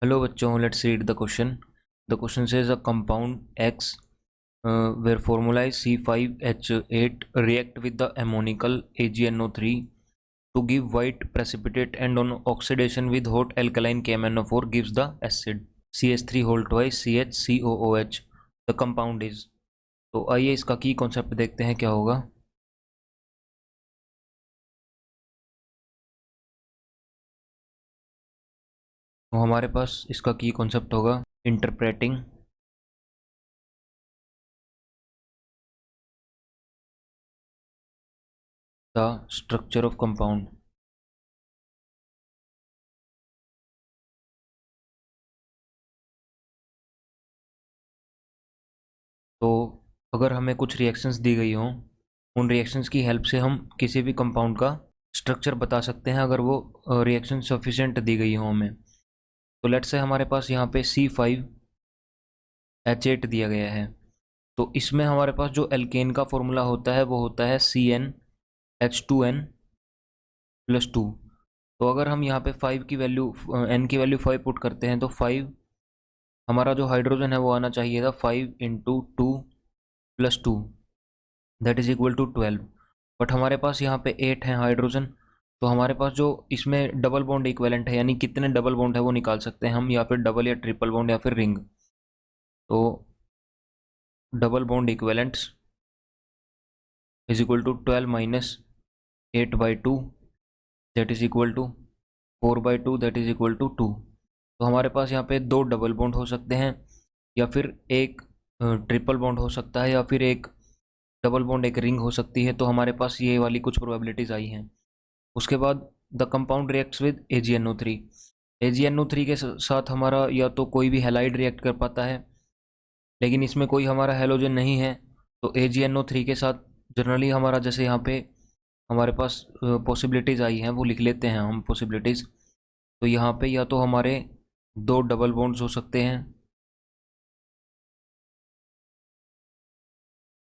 Hello bachcho, let's read the question. The question says a compound X where formula is C5H8 react with the ammonical AgNO3 to give white precipitate, and on oxidation with hot alkaline KMnO4 gives the acid CH3 whole twice CHCOOH. The compound is। तो आइए इसका की concept देखते हैं क्या होगा। तो हमारे पास इसका की कॉन्सेप्ट होगा interpreting the structure of compound. तो अगर हमें कुछ रिएक्शंस दी गई हों, उन रिएक्शंस की हेल्प से हम किसी भी कंपाउंड का स्ट्रक्चर बता सकते हैं अगर वो रिएक्शन सफिशिएंट दी गई हो हमें। तो लेट्स से हमारे पास यहाँ पे C5H8 दिया गया है। तो इसमें हमारे पास जो एल्केन का फॉर्मूला होता है वो होता है CnH2n+2। तो अगर हम यहाँ पे 5 की वैल्यू n की वैल्यू 5 पुट करते हैं तो 5 हमारा जो हाइड्रोजन है वो आना चाहिए था 5 × 2 + 2 that is equal to 12। But हमारे पास यहाँ पे 8 है हाइड्रोजन। तो हमारे पास जो इसमें डबल बॉन्ड इक्विवेलेंट है, यानी कितने डबल बॉन्ड है वो निकाल सकते हैं हम, या फिर डबल या ट्रिपल बॉन्ड या फिर रिंग। तो double bond equivalents is equal to 12 - 8/2 that is equal to 4/2 that is equal to 2। तो हमारे पास यहाँ पे 2 डबल बॉन्ड हो सकते हैं, या फिर एक ट्रिपल बॉन्ड हो सकता है, या फिर एक डबल बॉन्ड एक रिंग हो सकती है। तो हमारे पास ये वाली कुछ प्रोबेबिलिटीज़ आई हैं। उसके बाद the compound reacts with AgNO3। AgNO3 के साथ हमारा या तो कोई भी हैलाइड रिएक्ट कर पाता है, लेकिन इसमें कोई हमारा हैलोजन नहीं है। तो AgNO3 के साथ जनरली हमारा, जैसे यहाँ पे हमारे पास पॉसिबिलिटीज़ आई हैं वो लिख लेते हैं हम पॉसिबिलिटीज़। तो यहाँ पे या तो हमारे 2 डबल बॉन्ड्स हो सकते हैं,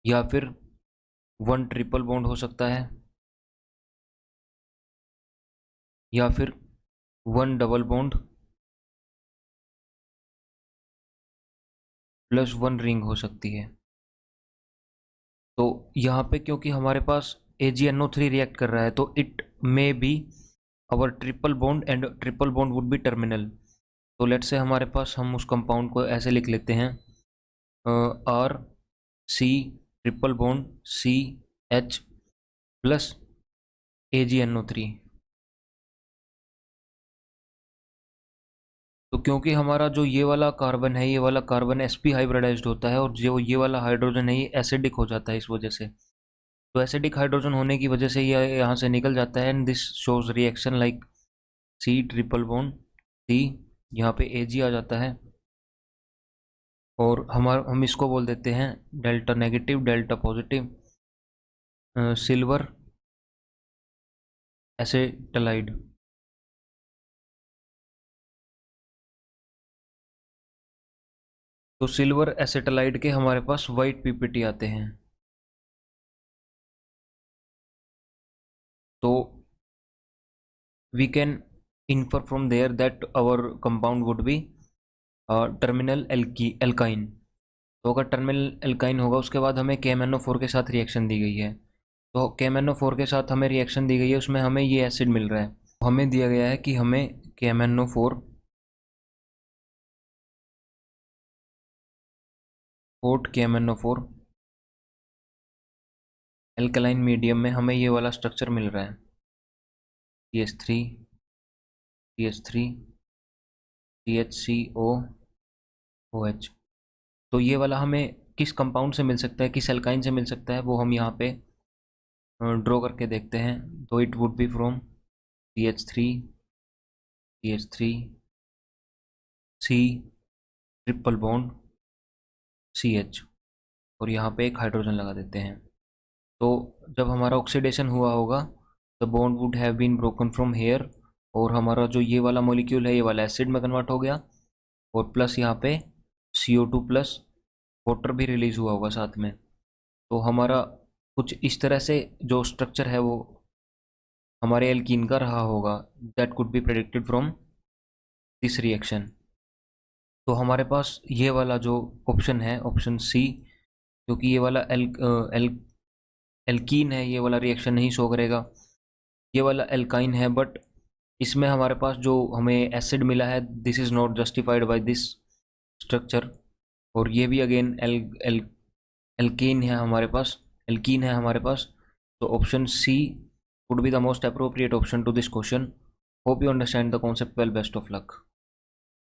या फिर 1 ट्रिपल बॉन्ड हो सकता है, या फिर 1 डबल बॉन्ड +1 रिंग हो सकती है। तो यहाँ पे क्योंकि हमारे पास AgNO3 रिएक्ट कर रहा है तो it may be our triple bond, and triple bond would be terminal. तो लेट से हमारे पास, हम उस कंपाउंड को ऐसे लिख लेते हैं RC triple bond CH plus AgNO3। तो क्योंकि हमारा जो ये वाला कार्बन है, ये वाला कार्बन sp हाइब्रिडाइज्ड होता है, और जो ये वाला हाइड्रोजन है ये एसिडिक हो जाता है इस वजह से। तो एसिडिक हाइड्रोजन होने की वजह से ये यहाँ से निकल जाता है, and this shows reaction like C triple bond C, यहाँ पे Ag आ जाता है, और हम इसको बोल देते हैं delta negative delta positive silver acetylide. तो सिल्वर एसेटलाइड के हमारे पास वाइट पीपीटी आते हैं। तो we can infer from there that our compound would be terminal alkyne. तो अगर टर्मिनल एल्काइन होगा, उसके बाद हमें KMnO4 के साथ रिएक्शन दी गई है। तो KMnO4 के साथ हमें रिएक्शन दी गई है, उसमें हमें ये एसिड मिल रहा है। हमें दिया गया है कि हमें KMnO4 hot KMnO4 alkaline medium में हमें ये वाला स्ट्रक्चर मिल रहा है CH3 CH3 CHCOOH। तो ये वाला हमें किस कंपाउंड से मिल सकता है, किस एल्काइन से मिल सकता है, वो हम यहाँ पे ड्रॉ करके देखते हैं। तो it would be from CH3 CH3 C triple bond CH, और यहाँ पे एक हाइड्रोजन लगा देते हैं। तो जब हमारा ऑक्सीडेशन हुआ होगा, the bond would have been broken from here, और हमारा जो ये वाला मॉलिक्यूल है ये वाला एसिड में कन्वर्ट हो गया, और प्लस यहाँ पे CO2 प्लस वाटर भी रिलीज हुआ होगा साथ में। तो हमारा कुछ इस तरह से जो स्ट्रक्चर है वो हमारे एल्कीन का रहा होगा, that could be predicted from this reaction. तो हमारे पास ये वाला जो ऑप्शन है, ऑप्शन सी, क्योंकि ये वाला एल एल्कीन है, ये वाला रिएक्शन नहीं शो करेगा। ये वाला एल्काइन है, बट इसमें हमारे पास जो हमें एसिड मिला है, this is not justified by this structure. और ये भी अगेन एल एल एल्कीन है हमारे पास, एल्कीन है हमारे पास। तो option C would be the most appropriate option to this question. Hope you understand the concept well. Best of luck.